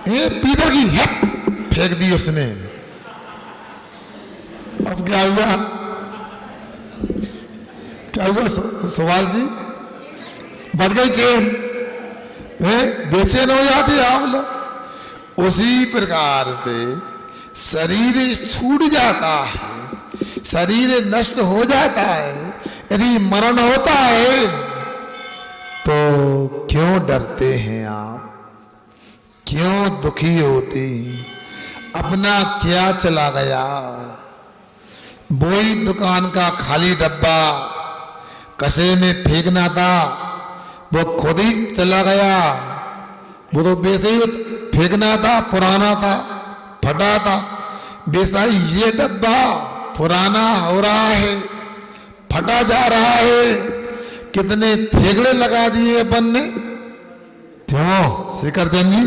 पीतल की है, फेंक दी उसने। अब क्या हुआ? क्या हुआ सुभाष जी? बच गई चेन, बेचैन हो जाते आप लोग। उसी प्रकार से शरीर छूट जाता है, शरीर नष्ट हो जाता है, यदि मरण होता है तो क्यों डरते हैं आप, क्यों दुखी होते हैं? अपना क्या चला गया? वही दुकान का खाली डब्बा कसे में फेंकना था, वो खुद ही चला गया। वो तो वैसे ही फेंकना था, पुराना था, फटा था। वैसा ही ये डब्बा पुराना हो रहा है, फटा जा रहा है। कितने थेगड़े लगा दिए अपन ने। क्यों शेखर चंद जी,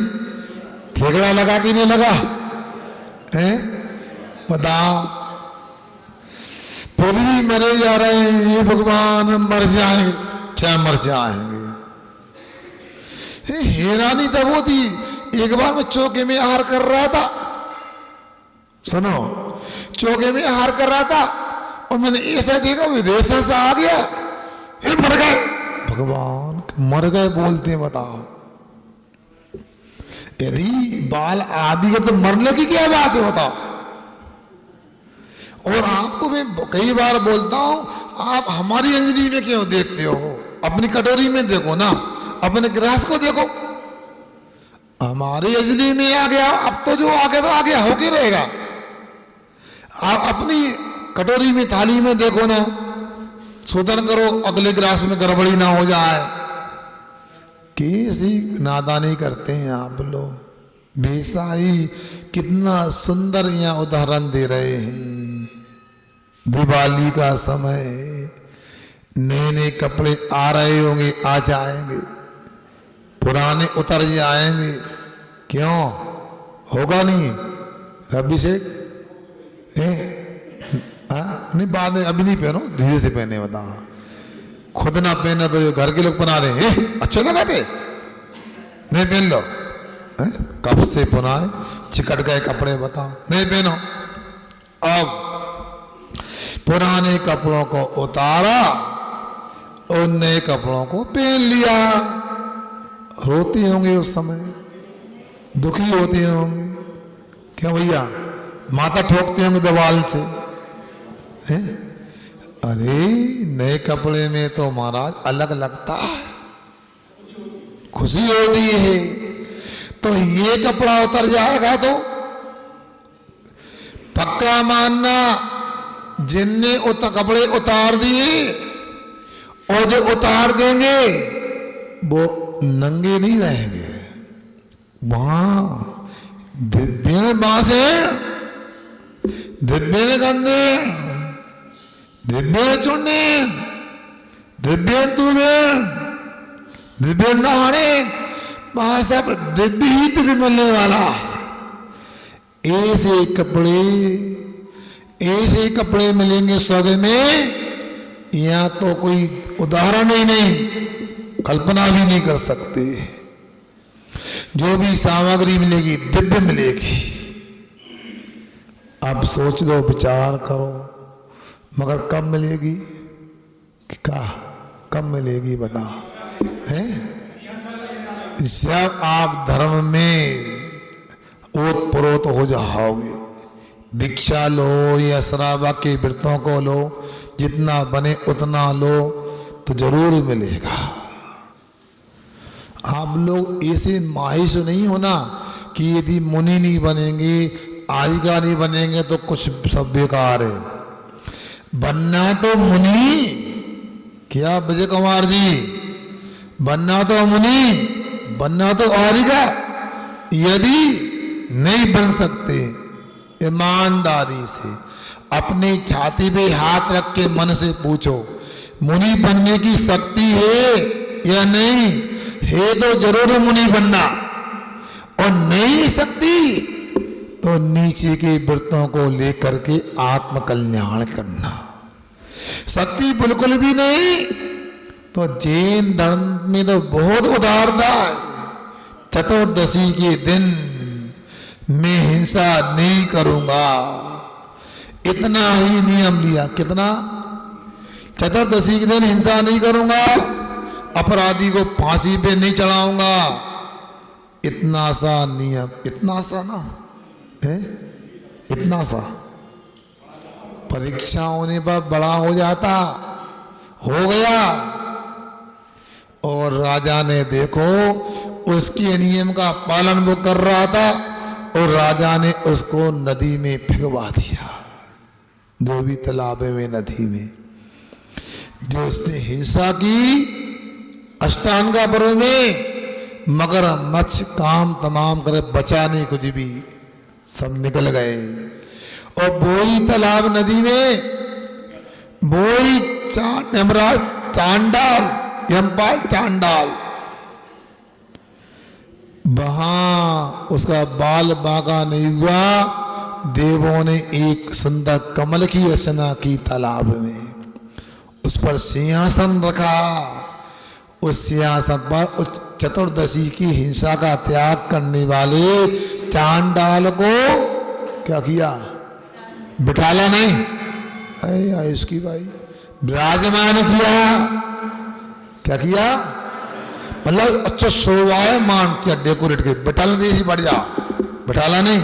थेगड़ा लगा कि नहीं लगा? बताओ। खुद भी मरे जा रहे हैं, ये भगवान मर जाएंगे, क्या मर जाएंगे। हैरानी तब वो थी, एक बार मैं चौके में आहार कर रहा था, सुनो, चौके में आहार कर रहा था, और मैंने ऐसा देखा वैसा सा आ गया, मर गए। भगवान मर गए बोलते हैं, बताओ। यदि बाल आ भी गए तो मरने की क्या बात है, बताओ। और आपको मैं कई बार बोलता हूं, आप हमारी अंजलि में क्यों देखते हो? अपनी कटोरी में देखो ना, अपने गिलास को देखो। हमारी अंजलि में आ गया, अब तो जो आ गया तो आ गया, होके रहेगा। आप अपनी कटोरी में, थाली में देखो ना, शोधन करो, अगले गिलास में गड़बड़ी ना हो जाए। कैसी नादानी करते हैं आप लोग। वैसा ही कितना सुंदर यहाँ उदाहरण दे रहे हैं। दिवाली का समय, नए नए कपड़े आ रहे होंगे, आ जाएंगे, पुराने उतर जाएंगे। क्यों होगा नहीं रबी सेठ? नहीं बाद में, अभी नहीं पहनो, धीरे से पहने। बता, खुद ना पहना तो घर के लोग पहना दें। अच्छे लगा थे, नहीं पहन लो। कब से पुराने चिकट गए कपड़े, बताओ, नहीं पहनो। अब पुराने कपड़ों को उतारा और नए कपड़ों को पहन लिया। रोते होंगे उस समय, दुखी होते होंगे। क्यों भैया? माथा ठोकते होंगे दीवार से, हैं? अरे नए कपड़े में तो महाराज अलग लगता है, खुशी होती है। तो ये कपड़ा उतर जाएगा तो पक्का मानना, जिनने कपड़े उतार दिए और जो उतार देंगे वो नंगे नहीं रहेंगे। वहां दिव्य बांसे, दिव्य गंदे, दिव्य चुन्ने, दिव्य तूबे, दिव्य नहाने, वहां सब दिव्य ही दिव्य मिलने वाला। ऐसे कपड़े मिलेंगे स्वर्ग में, यहाँ तो कोई उदाहरण ही नहीं, कल्पना भी नहीं कर सकते। जो भी सामग्री मिलेगी दिव्य मिलेगी। अब सोच लो, विचार करो, मगर कब मिलेगी? क्या कब मिलेगी बता? हैं? जब आप धर्म में ओतप्रोत हो जाओगे, दीक्षा लो या शराबा के व्रतों को लो, जितना बने उतना लो तो जरूर मिलेगा। आप लोग ऐसे माहिश नहीं होना कि यदि मुनि नहीं बनेंगे, आरिका नहीं बनेंगे तो कुछ सब बेकार है। बनना तो मुनि, क्या विजय कुमार जी, बनना तो मुनि, बनना तो आरिका। यदि नहीं बन सकते, ईमानदारी से अपनी छाती पे हाथ रख के मन से पूछो, मुनि बनने की शक्ति है या नहीं? है तो जरूर मुनि बनना, और नहीं शक्ति तो नीचे के व्रतों को लेकर के आत्म कल्याण करना। शक्ति बिल्कुल भी नहीं तो जैन धर्म में तो बहुत उदारता है। चतुर्दशी के दिन मैं हिंसा नहीं करूंगा, इतना ही नियम लिया। कितना? चतुर्दशी के दिन हिंसा नहीं करूंगा, अपराधी को फांसी पे नहीं चढ़ाऊंगा, इतना सा नियम। इतना सा ना है, इतना सा। परीक्षा होने पर बड़ा हो जाता, हो गया। और राजा ने देखो उसके नियम का पालन वो कर रहा था, और राजा ने उसको नदी में फिगवा दिया, जो भी तालाब में, नदी में। जो उसने हिंसा की अष्टांगा पर्व में, मगर मच्छ काम तमाम करे, बचा नहीं कुछ भी, सब निकल गए। और वही तालाब नदी में वही यमराज चांडाल, यमपाल चांडाल, वहां उसका बाल बांका नहीं हुआ। देवों ने एक सुंदर कमल की रचना की तालाब में, उस पर सिंहासन रखा। उस सिंहासन पर उस चतुर्दशी की हिंसा का त्याग करने वाले चांडाल को क्या किया? बिठाला नहीं, अरे इसकी भाई विराजमान किया। क्या किया? मतलब अच्छा शोभायमान किया, डेकोरेट के। बिठाला नहीं, बढ़ जा, बिठाला नहीं,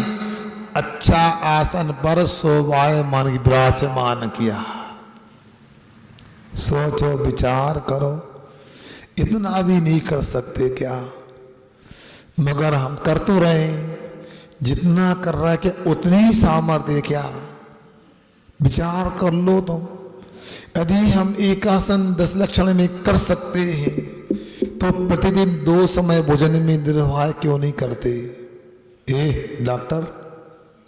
अच्छा आसन पर शोभायमान की विराजमान किया। सोचो, विचार करो, इतना भी नहीं कर सकते क्या? मगर हम कर तो रहे, जितना कर रहा है क्या उतनी सामर्थ्य क्या? विचार कर लो तुम। यदि हम एक आसन 10 लक्षण में कर सकते हैं तो प्रतिदिन 2 समय भोजन में निर्वाह क्यों नहीं करते? डॉक्टर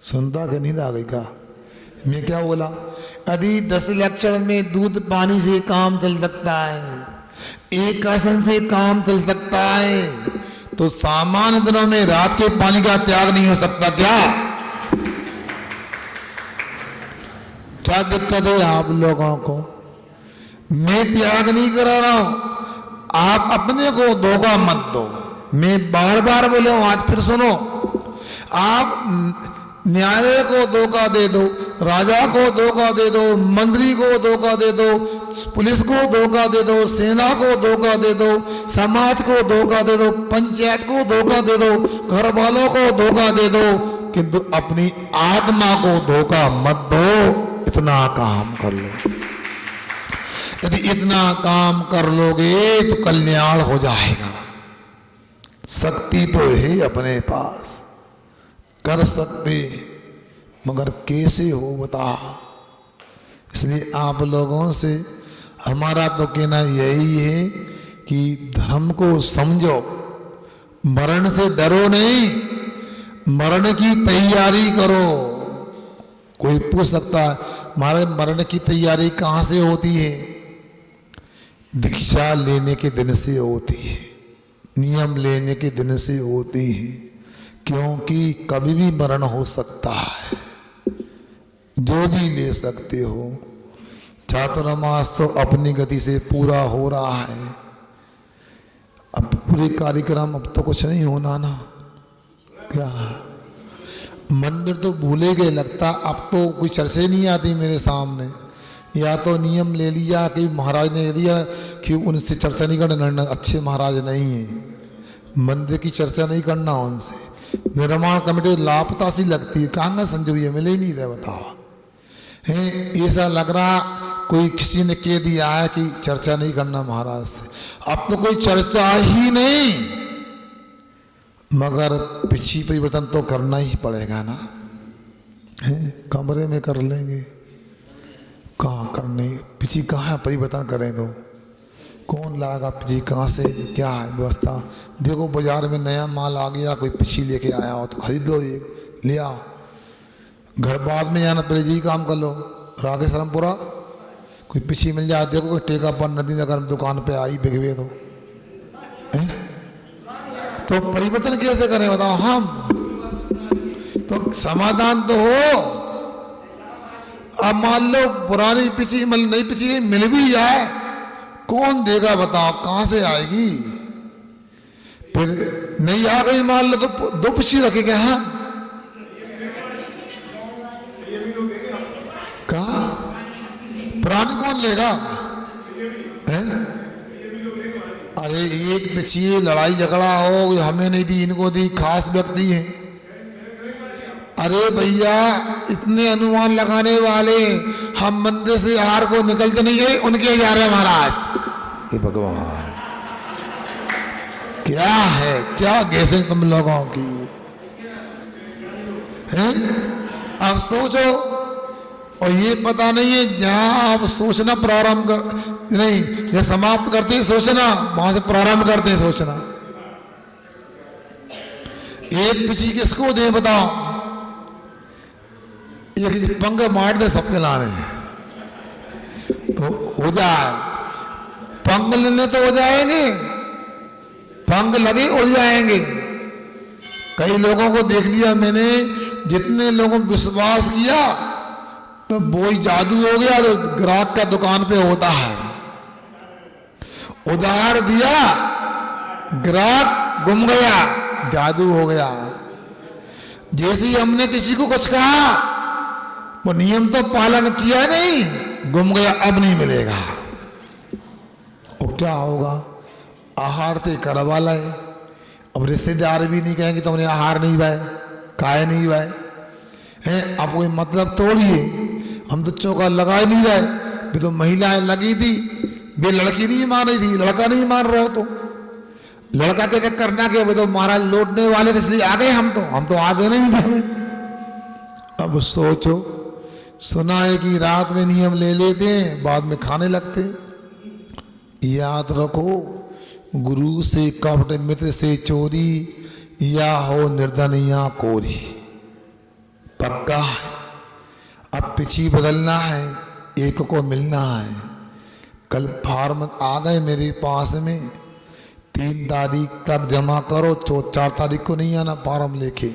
सुनता कि नींद आ गई का? मैं क्या बोला? यदि 10 लक्षण में दूध पानी से काम चल सकता है, एक आसन से काम चल सकता है, तो सामान्य दिनों में रात के पानी का त्याग नहीं हो सकता क्या? क्या दिक्कत है आप लोगों को? मैं त्याग नहीं करा रहा हूं, आप अपने को धोखा मत दो। मैं बार बार बोले हूं, आज फिर सुनो। आप न्यायालय को धोखा दे दो, राजा को धोखा दे दो, मंत्री को धोखा दे दो, पुलिस को धोखा दे दो, सेना को धोखा दे दो, समाज को धोखा दे दो, पंचायत को धोखा दे दो, घर वालों को धोखा दे दो, किंतु अपनी आत्मा को धोखा मत दो। इतना काम कर लो। यदि इतना काम कर लोगे तो कल्याण हो जाएगा। शक्ति तो है अपने पास, कर सकते, मगर कैसे हो बता। इसलिए आप लोगों से हमारा तो कहना यही है कि धर्म को समझो, मरण से डरो नहीं, मरण की तैयारी करो। कोई पूछ सकता है हमारे मरण की तैयारी कहाँ से होती है? दीक्षा लेने के दिन से होती है, नियम लेने के दिन से होती है, क्योंकि कभी भी मरण हो सकता है, जो भी ले सकते हो। चातुर्मास तो अपनी गति से पूरा हो रहा है। अब पूरे कार्यक्रम अब तो कुछ नहीं होना ना, क्या मंदिर तो भूले गए लगता। अब तो कोई चर्चा ही नहीं आती मेरे सामने। या तो नियम ले लिया कि महाराज ने दिया कि उनसे चर्चा नहीं करना, अच्छे महाराज नहीं है, मंदिर की चर्चा नहीं करना उनसे। निर्माण कमेटी लापता सी लगती है, कहाँ संजोग ये मिले ही नहीं रहे, बताओ है। ऐसा लग रहा कोई किसी ने कह दिया है कि चर्चा नहीं करना महाराज से। अब तो कोई चर्चा ही नहीं, मगर पिछी परिवर्तन तो करना ही पड़ेगा ना। कमरे में कर लेंगे, कहाँ करने, पिछी कहाँ है, परिवर्तन करें तो कौन लाएगा पिछी कहाँ से, क्या है व्यवस्था। देखो बाजार में नया माल आ गया, कोई पिछी लेके आया हो तो खरीद लो, ये ले आओ। घर बाद में जाना पहले यही काम कर लो। राकेशरमपुरा कोई पिछी मिल जाए, देखो कोई टेका पर नदी नगर दुकान पे आई बिकवे तो परिवर्तन कैसे करें बताओ हम? तो समाधान तो हो। अब मान लो पुरानी पिछी नई पिछी मिल भी जाए, कौन देगा बताओ, कहां से आएगी? फिर नहीं आ गई मान लो तो 2 पिछी रखेंगे। हाँ कहा पुरानी कौन लेगा? अरे एक पिछिए लड़ाई झगड़ा हो, हमें नहीं दी इनको दी, खास व्यक्ति है। अरे भैया इतने अनुमान लगाने वाले, हम मंदिर से हार को निकलते नहीं है, उनके जा रहे महाराज। ये भगवान क्या है, क्या गैसे तुम लोगों की है? अब सोचो। और ये पता नहीं है जहां आप सोचना प्रारंभ कर नहीं या समाप्त करते हैं सोचना, वहां से प्रारंभ करते हैं सोचना। एक पिछी किसको दे बताओ? एक पंग मार दे सबके लाने तो हो जाए। पंग लेने तो हो जाएंगे, पंग लगे उड़ जाएंगे। कई लोगों को देख लिया मैंने, जितने लोगों को विश्वास किया तो वो ही जादू हो गया जो ग्राहक का दुकान पे होता है। उधार दिया, ग्राहक गुम गया, जादू हो गया। जैसे ही हमने किसी को कुछ कहा, वो नियम तो पालन किया नहीं, गुम गया, अब नहीं मिलेगा। और क्या होगा? आहार ते करवा लाए। अब रिश्तेदार भी नहीं कहेंगे तुमने आहार नहीं भाई, काय नहीं भाई है। अब कोई मतलब तोड़िए, हम तो चौका लगा ही नहीं रहे। भी तो महिलाएं लगी थी, वे लड़की नहीं मान रही थी, लड़का नहीं मान रहा हो तो लड़का के चक्कर ना के तो महाराज लौटने वाले थे इसलिए आ गए। हम तो आ गए नहीं थे। अब सोचो, सुना है कि रात में नियम ले लेते हैं, बाद में खाने लगते। याद रखो गुरु से कपट, मित्र से चोरी, या हो निर्धन या कोरी। पक्का है, अब पिछी बदलना है, एक को मिलना है। कल फार्म आ गए मेरे पास में, 3 तारीख तक जमा करो, 4 तारीख को नहीं आना फार्म लेके।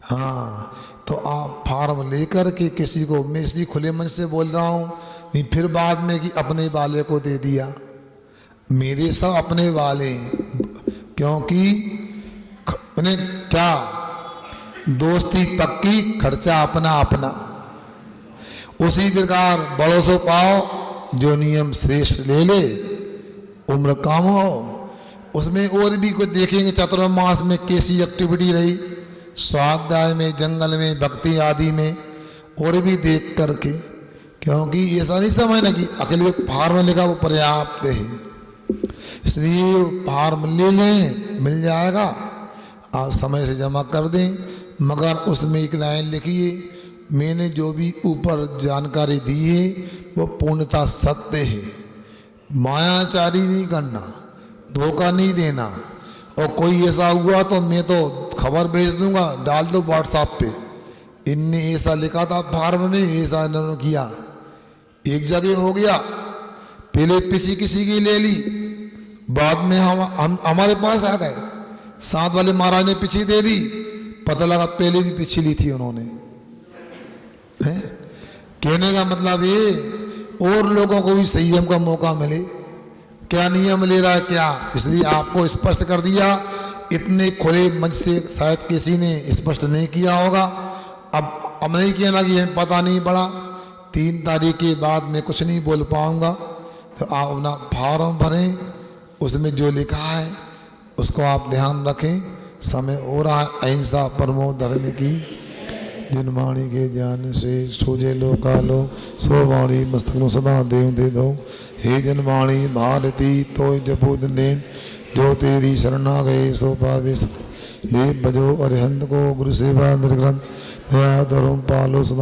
हाँ, तो आप फार्म लेकर के किसी को, मैं इसलिए खुले मन से बोल रहा हूँ, नहीं फिर बाद में कि अपने वाले को दे दिया। मेरे सब अपने वाले, क्योंकि मैंने क्या, दोस्ती पक्की, खर्चा अपना अपना। उसी प्रकार बड़ों से पाओ, जो नियम श्रेष्ठ ले ले, उम्र कम हो। उसमें और भी कुछ देखेंगे चातुर्मास में कैसी एक्टिविटी रही, स्वाध्याय में, जंगल में, भक्ति आदि में, और भी देख करके। क्योंकि ऐसा नहीं समझना कि अकेले फार्म लिखा वो पर्याप्त है। इसलिए फार्म ले लें, मिल जाएगा, आप समय से जमा कर दें। मगर उसमें एक लाइन लिखिए, मैंने जो भी ऊपर जानकारी दी है वो पूर्णतः सत्य है। मायाचारी नहीं करना, धोखा नहीं देना। और कोई ऐसा हुआ तो मैं तो खबर भेज दूंगा, डाल दो व्हाट्सएप पे, इनने ऐसा लिखा था फार्म में, ऐसा इन्होंने किया। एक जगह हो गया, पहले पिछी किसी की ले ली, बाद में हम हमारे पास आ गए, साथ वाले महाराज ने पिछी दे दी, पता लगा पहले भी पिछी ली थी उन्होंने। है? कहने का मतलब ये, और लोगों को भी संयम का मौका मिले। क्या नियम ले रहा है क्या, इसलिए आपको स्पष्ट कर दिया। इतने खुले मंच से शायद किसी ने स्पष्ट नहीं किया होगा। अब नहीं किया ना कि पता नहीं पड़ा, 3 तारीख के बाद मैं कुछ नहीं बोल पाऊंगा। तो आप अपना फॉर्म भरें, उसमें जो लिखा है उसको आप ध्यान रखें। समय हो रहा है, अहिंसा परमो धर्म की, जिन वाणी के ज्ञान से सूझे लो कालो, सो वाणी मस्तक नो सदा देव दे दो। हे जन वाणी भारती तो जपो दिन, जो तेरी शरणा गए सो पावे। देव बजो अरिहंत को, गुरु सेवा निर्ग्रंथ, दया धर्म पालो सदा।